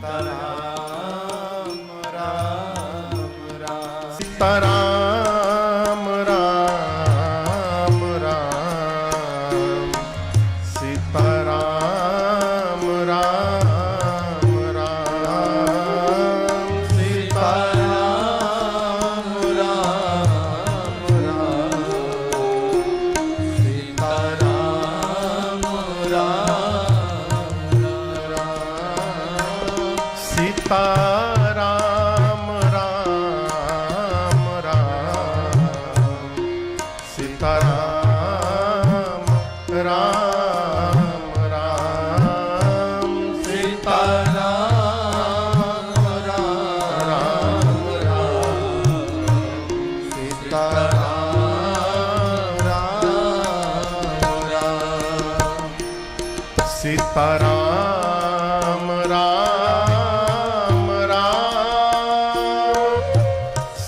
Sitaram Ram Ram Sitaram Ram Ram Sitaram Ram Ram Sitaram Ram Ram Sitaram Sitaram Ram Ram Sitaram Ram Ram Sitaram Ram Sitaram Ram Ram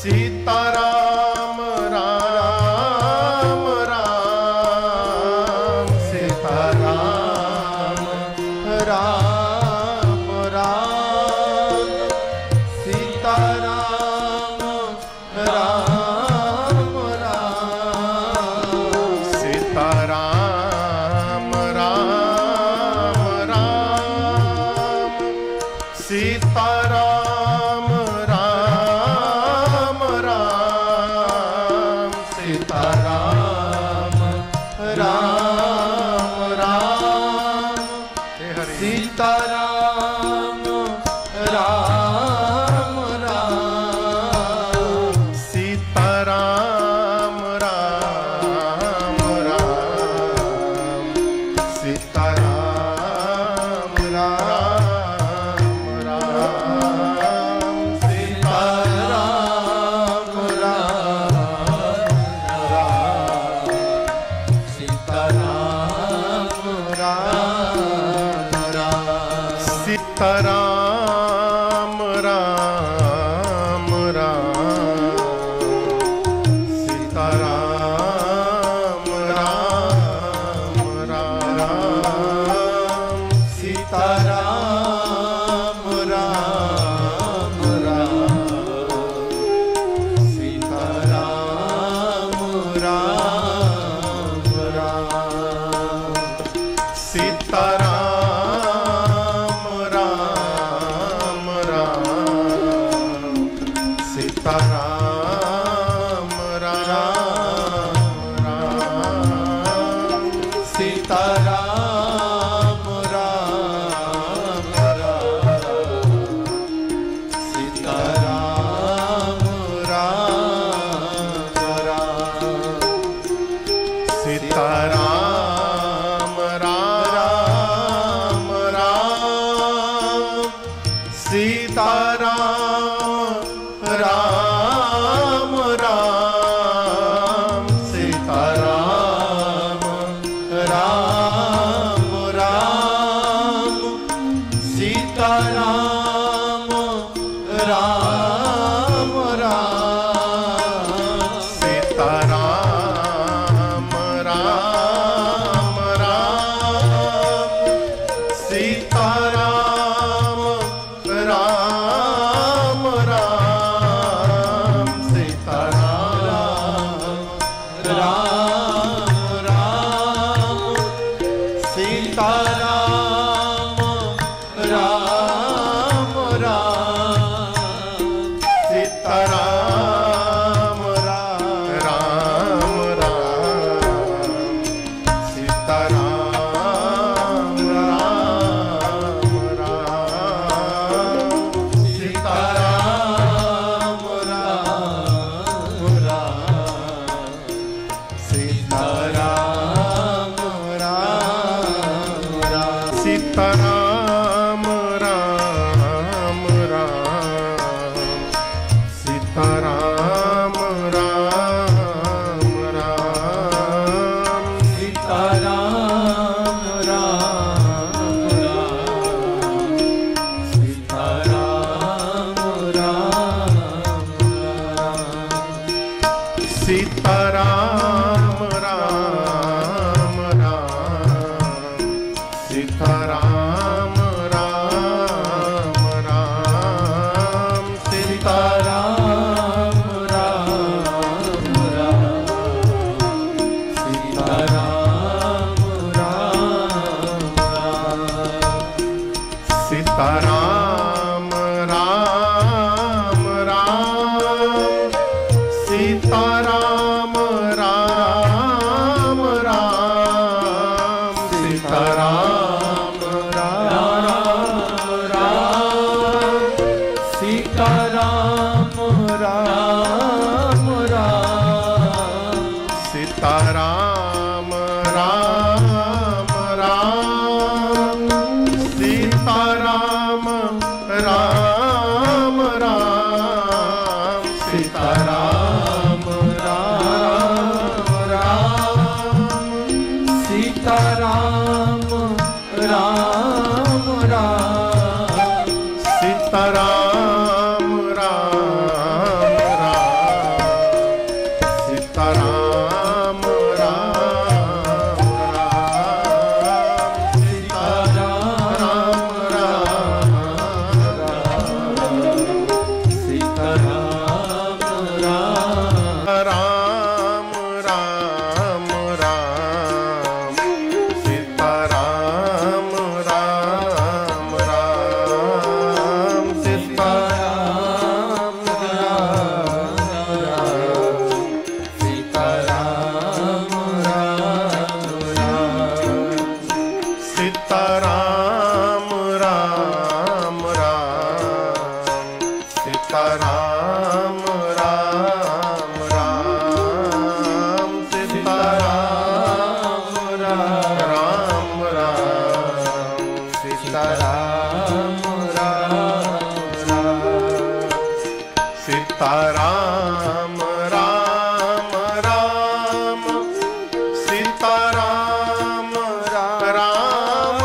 Sitaram Ram Ram Sitaram Ram Ram Sitaram Ram Ram Sitaram Ram Ram Sitaram Ram Ram Sitaram Ram Ram Sitaram Ram Ram Sitaram Ram Ram Sitaram Ram Ram Sitaram Sitaram Ram Ram Sitaram Ram Ram Sitaram Ram Ram Sitaram Ram Ram Sitaram Ram Ram Sitaram Ram Ram Sitaram Ram Ram Sitaram Ram Ram Sitaram Ram Ram Sitaram Ram Ram Sitaram Ram Ram Sitaram Ram Ram Sitaram Ram Ram Sitaram Ram Ram Sitaram Ram Ram Sitaram Ram Ram Ram Ram Sita Ram Ram Ram Sita Ram Ram Ram Sita Ram Ram Ram Sita Ram Ram Ram Sita Ram Ram Ram Sita Ram Ram Ram Sita Ram Ram Ram Sita Ram Ram Ram Sita Ram Ram Ram Sita Ram Ram Sita Ram Ram Ram Ram Ram Sita Ram Ram Ram Sita Ram Sita Ram Sita Ram Ram Ram Sita Ram Ram Ram Sita Ram Ram Ram Sita Ram Sita Ram Ram Ram Sita Ram Ram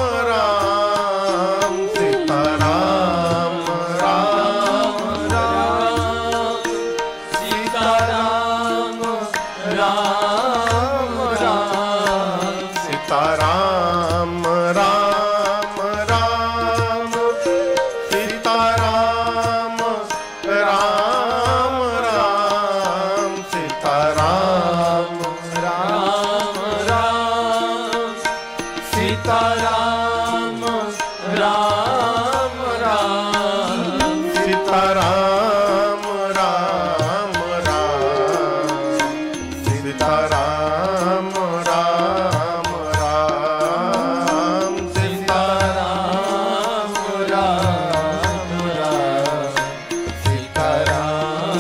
Ram Sita Ram Ram Ram Sita Ram Ram Ram Sita Ram Ram Ram Sita Ram Ram Ram Sita Ram Ram Ram Sita Ram Ram Ram Sita Ram Ram Ram Sita Ram Ram Ram Sita Ram Ram Ram Sita Ram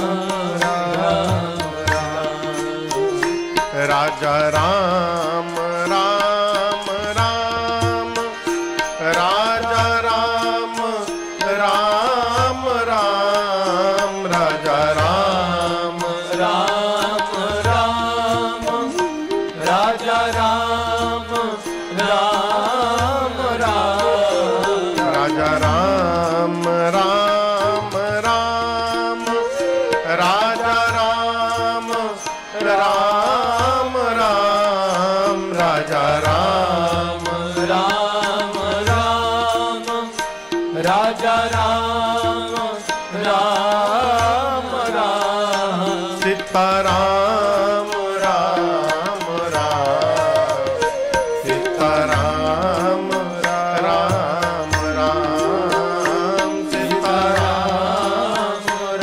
Raja Ram Ram Ram Raja Ram Ram Ram Raja Ram Ram Ram Raja Ram Ram Ram Raja Ram Ram Ram Raja Ram Ram Ram Raja Ram Ram Ram Raja Ram Ram Ram Sita Ram Ram Ram Sita Ram Ram Ram Sita Ram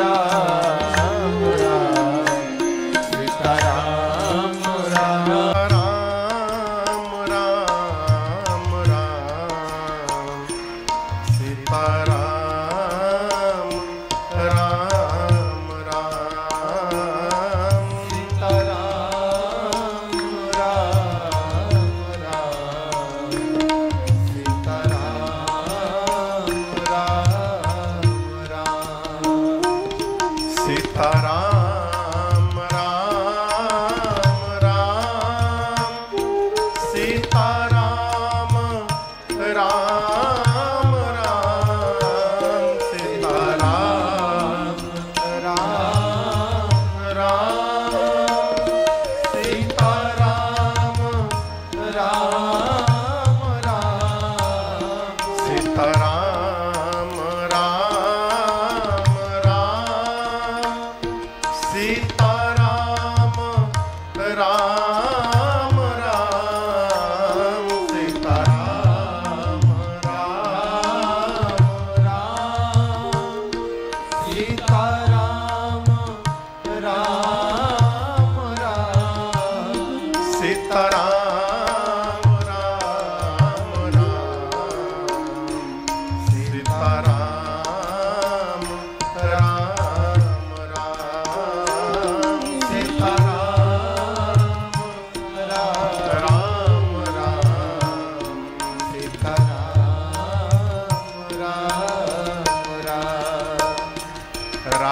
Ram Ram Sita Ram Ram Ram Ram Ram Sita Ram Ram Ram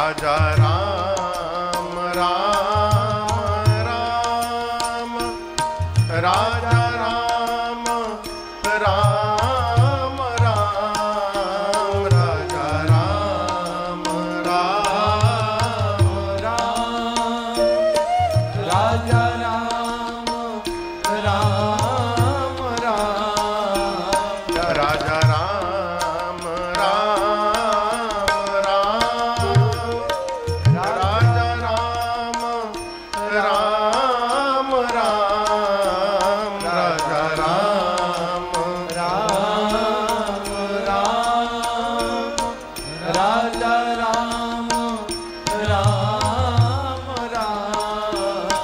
Raja Ram Ram Ram Raja Ram Ram Ram Raja Ram Ram Ram Raja Ram Ram Ram Raja Ram Ram Ram Raja Ram Ram Ram Raja Ram Ram Ram Raja Ram Ram Ram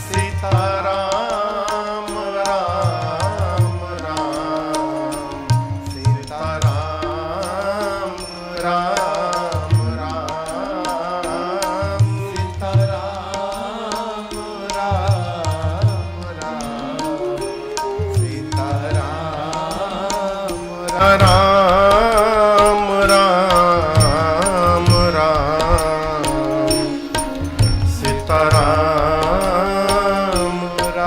Sita Ram Ram Ram Sita Ram Ram Ram Sita Ram Ram Ram Sita Ram Ram Ram Ram Sita Ram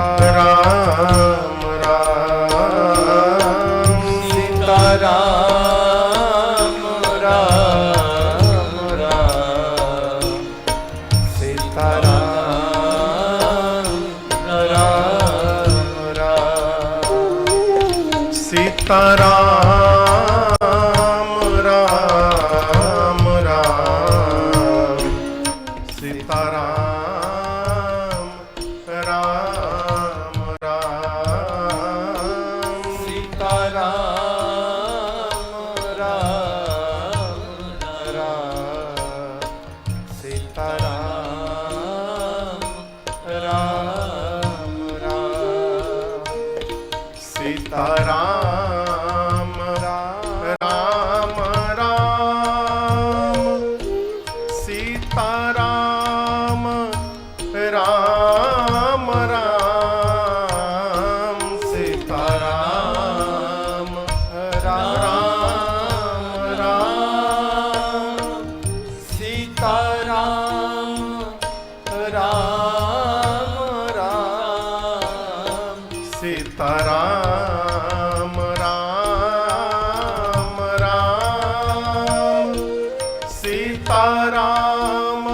Ram Ram Sita Ram Ram Ram Sita Ram Ram Ram Sita Ram Ram Ram Sita Ram Ram Ram Sita Ram Ram Ram Sita Ram Ram Ram Sita Ram Ram Ram Sita Ram Ram Ram Sita Ram Ram Ram Sita Ram Ram Ram Sita Ram Ram Ram Sita Ram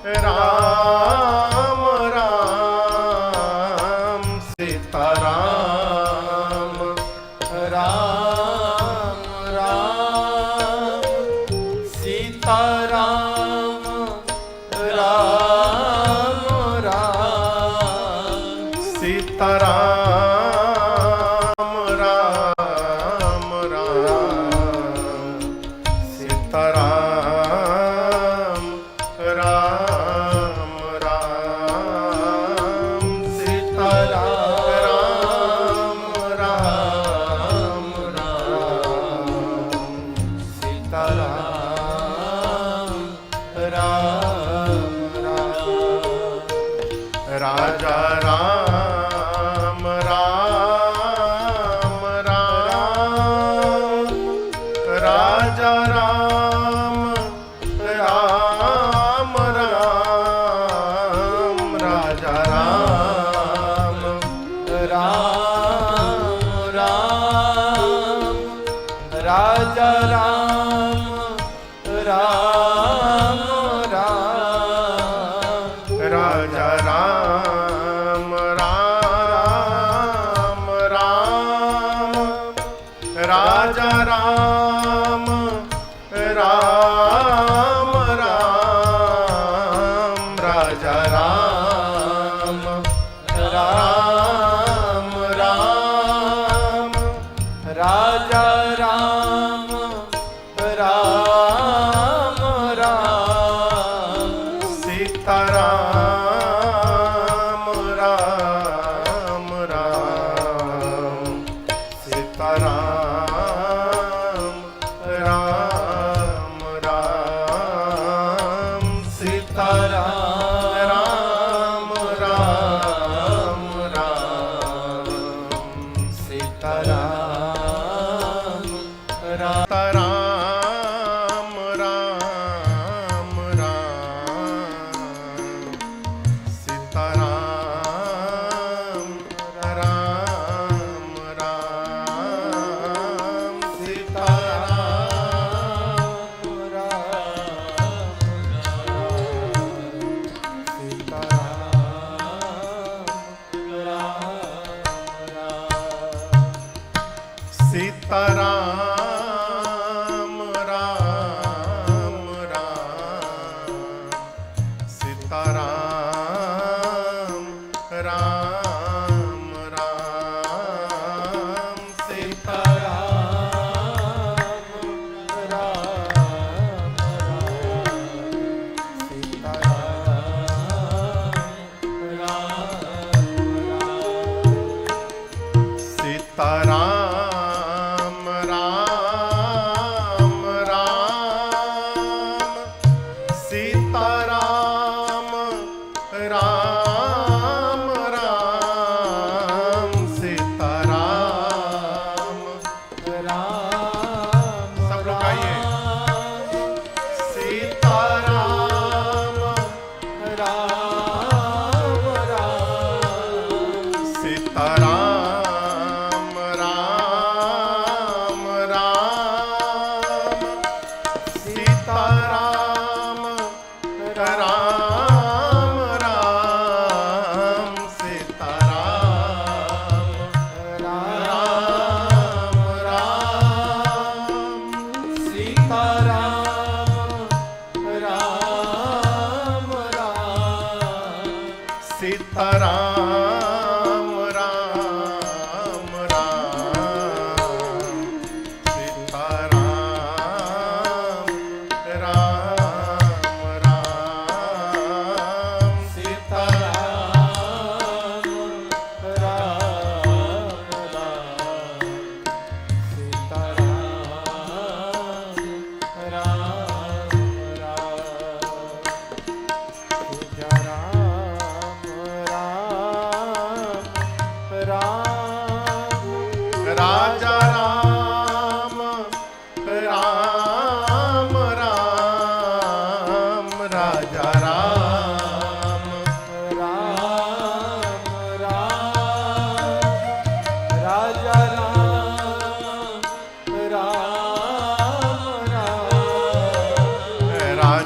Ram Ram Sita Ram Ram Ram Sita Ram Ram Ram Sita Ram Ram Ram Sita Ram Ram Ram Sita Ram Ram Ram Sita Ram Ram Ram Raja Ram Ram Ram Raja Ram Ram Ram Raja Ram Ram Ram Raja Ram Ram Ram Raja Ram Ram Ram Raja Ram Ram Ram Raja Ram Ram Ram Raja Ram Ram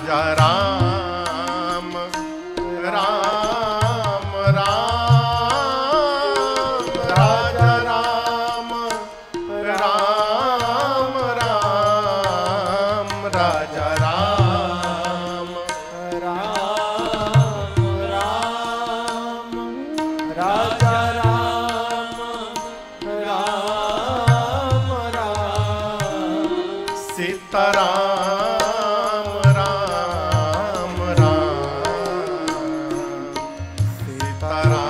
Raja Ram Ram Ram Raja Ram Ram Ram Raja Ram Ram Ram Raja Ram Ram Ram Sita Ram Ram Ram Sita Ram